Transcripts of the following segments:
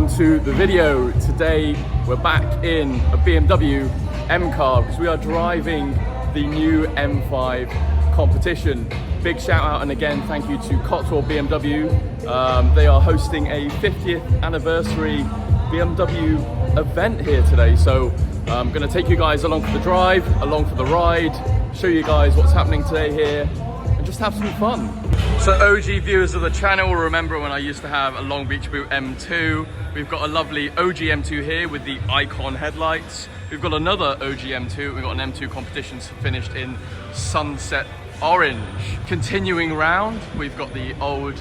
welcome to the video. Today we're back in a BMW M car because we are driving the new M5 competition. Big shout out and again thank you to Cotswold BMW. They are hosting a 50th anniversary BMW event here today, so I'm going to take you guys along for the drive, along for the ride, show you guys what's happening today here and just have some fun. So OG viewers of the channel will remember when I used to have a Long Beach Boot M2. We've got a lovely OG M2 here with the icon headlights. We've got another OG M2. We've got an M2 competition finished in sunset orange. Continuing round, we've got the old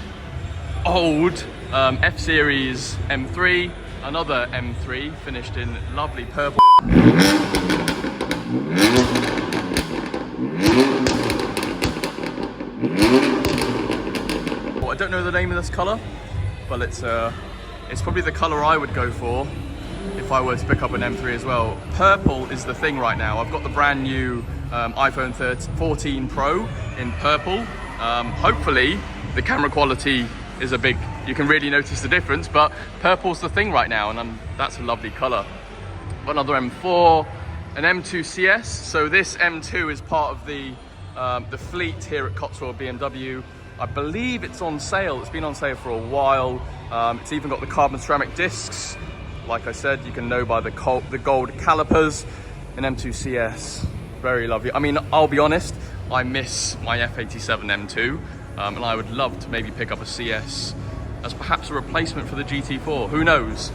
F-Series M3, another M3 finished in lovely purple. I don't know the name of this colour, but it's probably the colour I would go for if I were to pick up an M3 as well. Purple is the thing right now. I've got the brand new iPhone 14 Pro in purple. Hopefully the camera quality is you can really notice the difference, but purple's the thing right now, and that's a lovely colour. Got another M4, an M2 CS. So this M2 is part of the fleet here at Cotswold BMW. I believe it's on sale. It's been on sale for a while. It's even got the carbon ceramic discs. Like I said, you can know by the gold calipers. An M2 CS, very lovely. I mean, I'll be honest, I miss my F87 M2, and I would love to maybe pick up a CS as perhaps a replacement for the GT4. Who knows?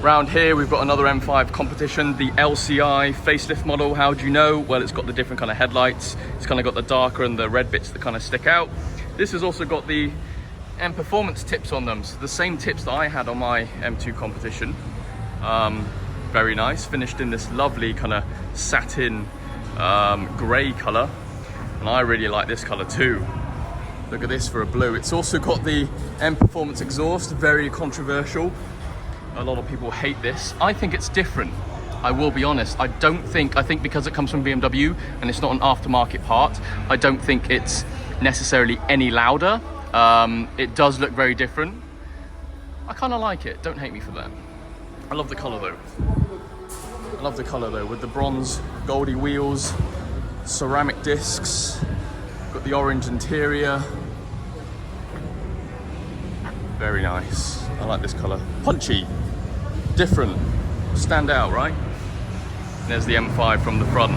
Round here, we've got another M5 competition, the LCI facelift model. How do you know? Well, it's got the different kind of headlights. It's kind of got the darker and the red bits that kind of stick out. This has also got the M Performance tips on them, so the same tips that I had on my M2 competition. Very nice, finished in this lovely kind of satin grey colour, and I really like this colour too. Look at this for a blue. It's also got the M Performance exhaust, very controversial. A lot of people hate this. I think it's different. I will be honest. I think because it comes from BMW and it's not an aftermarket part, I don't think it's necessarily any louder. It does look very different. I kind of like it. Don't hate me for that. I love the colour though. With the bronze goldy wheels, ceramic discs, got the orange interior. Very nice. I like this colour. Punchy, different, stand out, right? And there's the M5 from the front.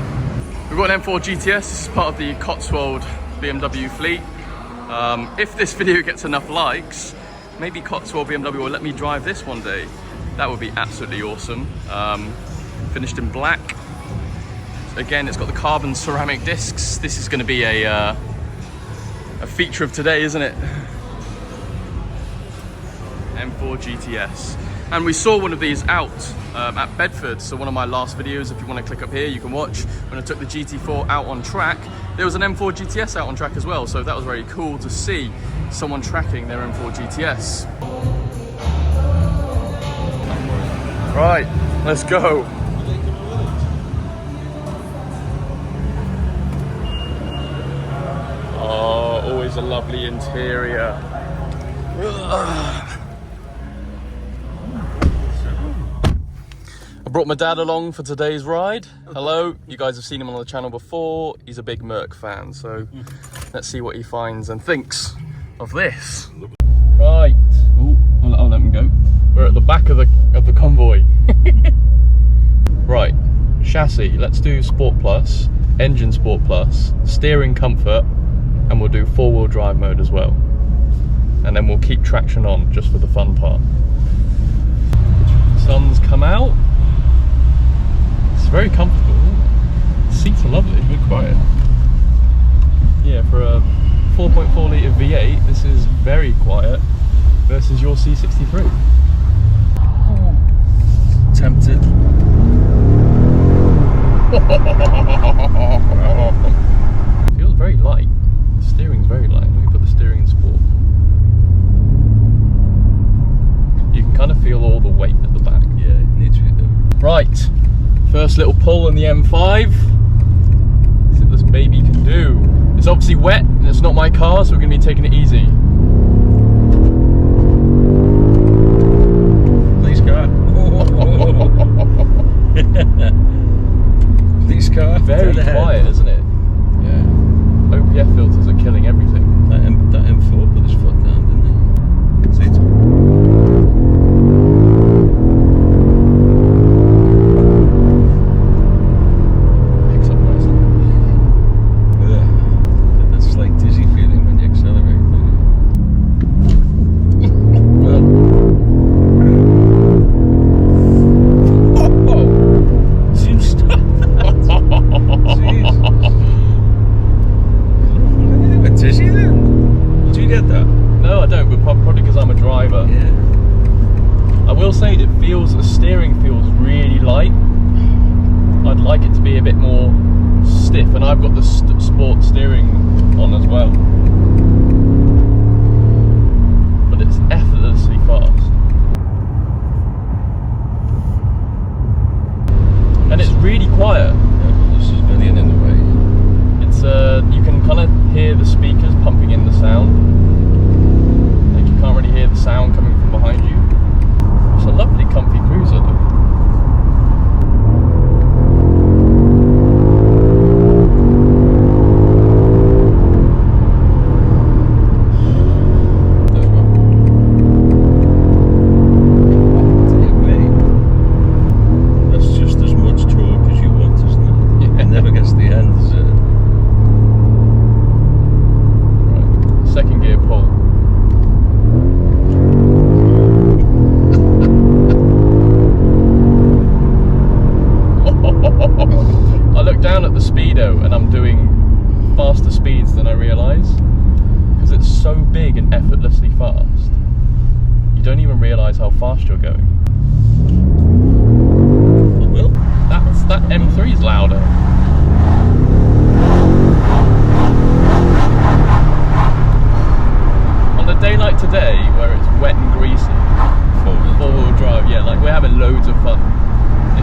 We've got an M4 GTS. This is part of the Cotswold BMW fleet. If this video gets enough likes, maybe Cotswold BMW will let me drive this one day. That would be absolutely awesome. Finished in black. Again, it's got the carbon ceramic discs. This is going to be a feature of today, isn't it? M4 GTS. And we saw one of these out at Bedford, so one of my last videos, if you want to click up here, you can watch when I took the GT4 out on track. There was an M4 GTS out on track as well, so that was very cool to see someone tracking their M4 GTS. Right, let's go. Oh, always a lovely interior. I brought my dad along for today's ride. Hello, you guys have seen him on the channel before. He's a big Merc fan, so let's see what he finds and thinks of this. Right, I'll let him go. We're at the back of the convoy. Right, chassis, let's do Sport Plus, engine Sport Plus, steering comfort, and we'll do 4-wheel drive mode as well. And then we'll keep traction on just for the fun part. Sun's come out. It's very comfortable, isn't it? The seats are lovely, very quiet. Yeah, for a 4.4 litre V8, this is very quiet versus your C63. Tempted. Feels very light. The steering's very light. Let me put the steering in sport. You can kind of feel all the weight at the back. Yeah, literally. Right, first little pull in the M5. See what this baby can do. It's obviously wet and it's not my car, so we're going to be taking it easy. Please go. These cars very quiet, isn't it? Yeah. OPF filters are killing everything. That M4 put his foot down, didn't he? See, it's I've got the sport steering on as well, but it's effortlessly fast, and it's really quiet. Yeah, this is million in the way. It's you can kind of hear the speakers pumping in the sound. Like you can't really hear the sound coming from behind you. It's a lovely, comfy cruiser though. And I'm doing faster speeds than I realise, because it's so big and effortlessly fast. You don't even realise how fast you're going. Well, that M3 is louder. On a day like today, where it's wet and greasy, four-wheel drive, yeah, like we're having loads of fun.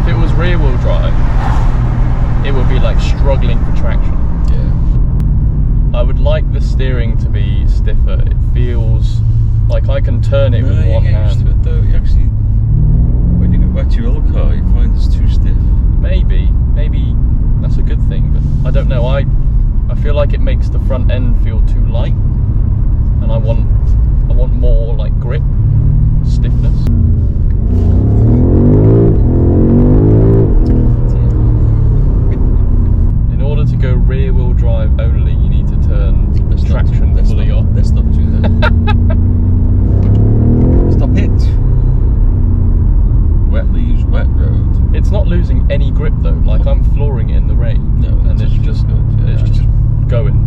If it was rear-wheel drive, it would be like struggling for traction. Yeah. I would like the steering to be stiffer. It feels like I can turn it with one hand. To it though. You actually, when you go back to your old car, you find it's too stiff. Maybe that's a good thing, but I don't know. I feel like it makes the front end feel too light, and I want more like grip, stiffness. To go rear wheel drive only, you need to turn traction fully off. Let's not do that. Stop it. Wet leaves, wet road. It's not losing any grip though. Like I'm flooring it in the rain. No, and it's just good. Yeah, it's just going.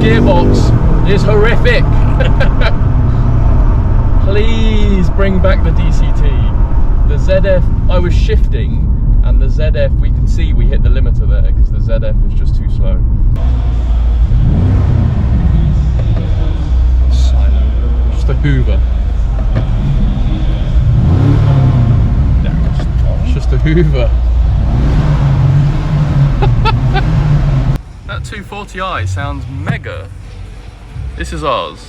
Gearbox is horrific. Please bring back the DCT. The ZF, I was shifting, and the ZF, we could see we hit the limiter there because the ZF was just too slow. Silent. Just a Hoover. It's just a Hoover. That 240i sounds mega. This is ours.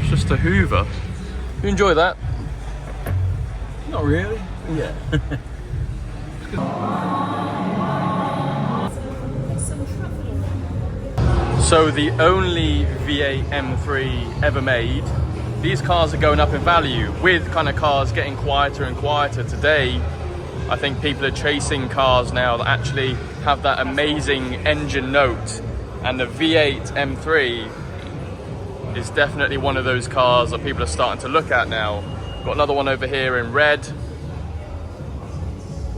It's just a Hoover. You enjoy that? Not really. Yeah. So the only V8 M3 ever made. These cars are going up in value with kind of cars getting quieter and quieter. Today, I think people are chasing cars now that actually have that amazing engine note, and the V8 M3 is definitely one of those cars that people are starting to look at now. Got another one over here in red.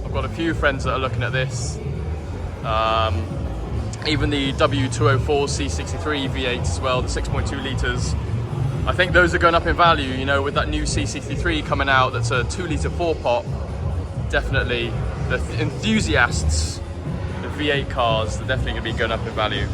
I've got a few friends that are looking at this. Even the W204 C63 V8 as well, the 6.2 litres. I think those are going up in value, you know, with that new C63 coming out that's a 2 litre 4-pot. Definitely the enthusiasts of V8 cars are definitely going to be going up in value.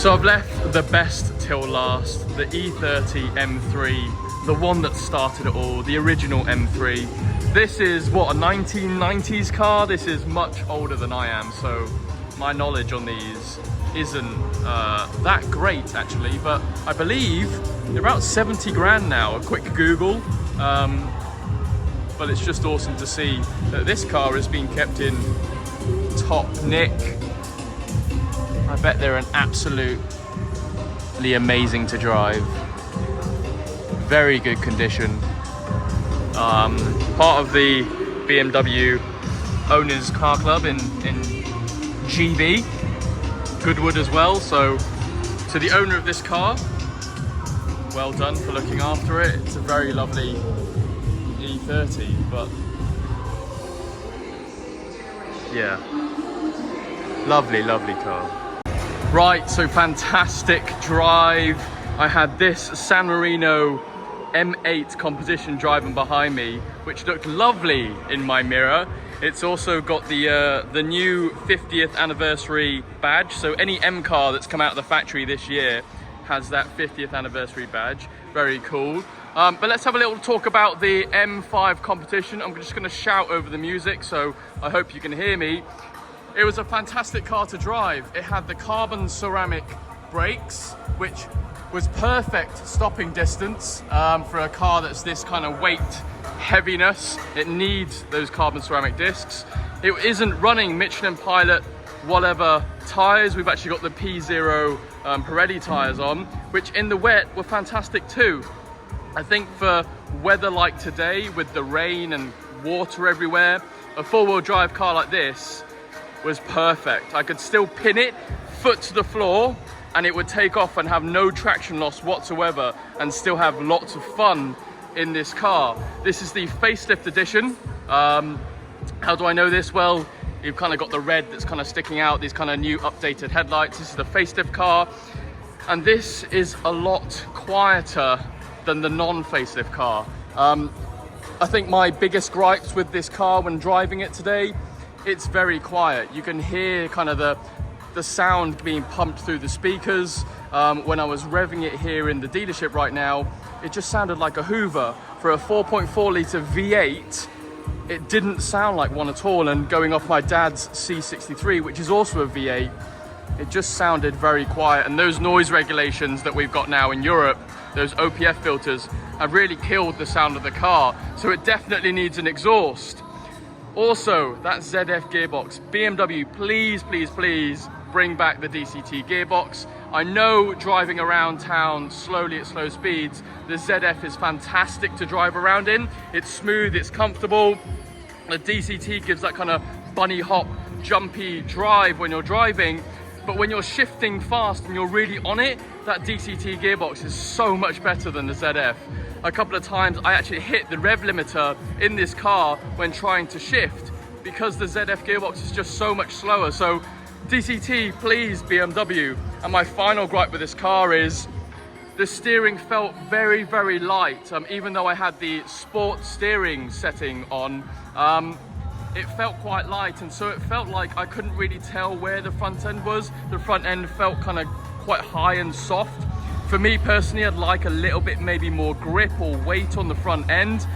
So I've left the best till last, the E30 M3, the one that started it all, the original M3. This is what, a 1990s car? This is much older than I am, so my knowledge on these isn't that great actually, but I believe they're about 70 grand now, a quick Google. But it's just awesome to see that this car has been kept in top nick. I bet they're an absolutely amazing to drive. Very good condition. Part of the BMW Owners Car Club in GB, Goodwood as well. So to the owner of this car, well done for looking after it. It's a very lovely E30, but yeah, lovely, lovely car. Right, so fantastic drive. I had this San Marino M8 composition driving behind me, which looked lovely in my mirror. It's also got the new 50th anniversary badge. So any M car that's come out of the factory this year has that 50th anniversary badge. Very cool. But let's have a little talk about the M5 competition. I'm just going to shout over the music, so I hope you can hear me. It was a fantastic car to drive. It had the carbon ceramic brakes, which was perfect stopping distance for a car that's this kind of weight heaviness. It needs those carbon ceramic discs. It isn't running Michelin Pilot whatever tires. We've actually got the P0 Pirelli tires on, which in the wet were fantastic too. I think for weather like today, with the rain and water everywhere, a four-wheel drive car like this was perfect. I could still pin it, foot to the floor, and it would take off and have no traction loss whatsoever and still have lots of fun in this car. This is the facelift edition. How do I know this? Well, you've kind of got the red that's kind of sticking out, these kind of new updated headlights. This is the facelift car, and this is a lot quieter than the non-facelift car. I think my biggest gripes with this car when driving it today, it's very quiet. You can hear kind of the sound being pumped through the speakers. When I was revving it here in the dealership right now, it just sounded like a Hoover. For a 4.4 litre V8, it didn't sound like one at all. And going off my dad's C63, which is also a V8, it just sounded very quiet. And those noise regulations that we've got now in Europe, those OPF filters, have really killed the sound of the car. So it definitely needs an exhaust. Also, that ZF gearbox. BMW, please, please, please bring back the DCT gearbox. I know driving around town slowly at slow speeds, the ZF is fantastic to drive around in. It's smooth, it's comfortable. The DCT gives that kind of bunny hop, jumpy drive when you're driving. But when you're shifting fast and you're really on it, that DCT gearbox is so much better than the ZF. A couple of times I actually hit the rev limiter in this car when trying to shift because the ZF gearbox is just so much slower. So DCT, please, BMW. And my final gripe with this car is the steering felt very, very light. Even though I had the sport steering setting on, it felt quite light, and so it felt like I couldn't really tell where the front end was. The front end felt kind of quite high and soft. For me personally, I'd like a little bit maybe more grip or weight on the front end.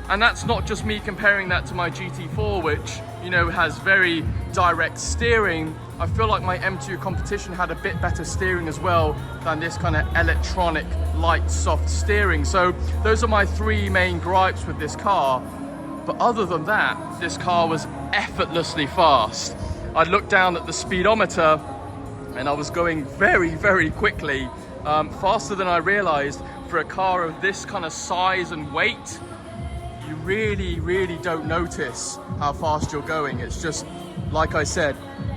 And that's not just me comparing that to my GT4, which, you know, has very direct steering. I feel like my M2 competition had a bit better steering as well than this kind of electronic, light, soft steering. So those are my three main gripes with this car. But other than that, this car was effortlessly fast. I looked down at the speedometer and I was going very, very quickly, faster than I realized. For a car of this kind of size and weight, you really, really don't notice how fast you're going. It's just, like I said,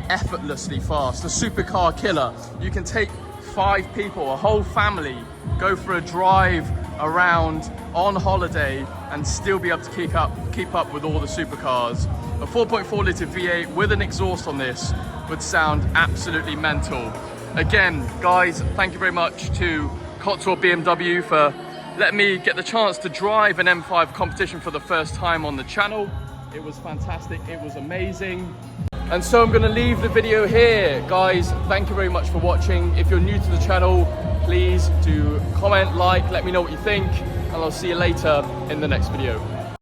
effortlessly fast. A supercar killer. You can take 5 people, a whole family, go for a drive around on holiday and still be able to keep up with all the supercars. A 4.4 litre V8 with an exhaust on this would sound absolutely mental. Again, guys, thank you very much to Cotswold BMW for letting me get the chance to drive an M5 competition for the first time on the channel. It was fantastic, it was amazing. And so I'm gonna leave the video here. Guys, thank you very much for watching. If you're new to the channel, please do comment, like, let me know what you think, and I'll see you later in the next video.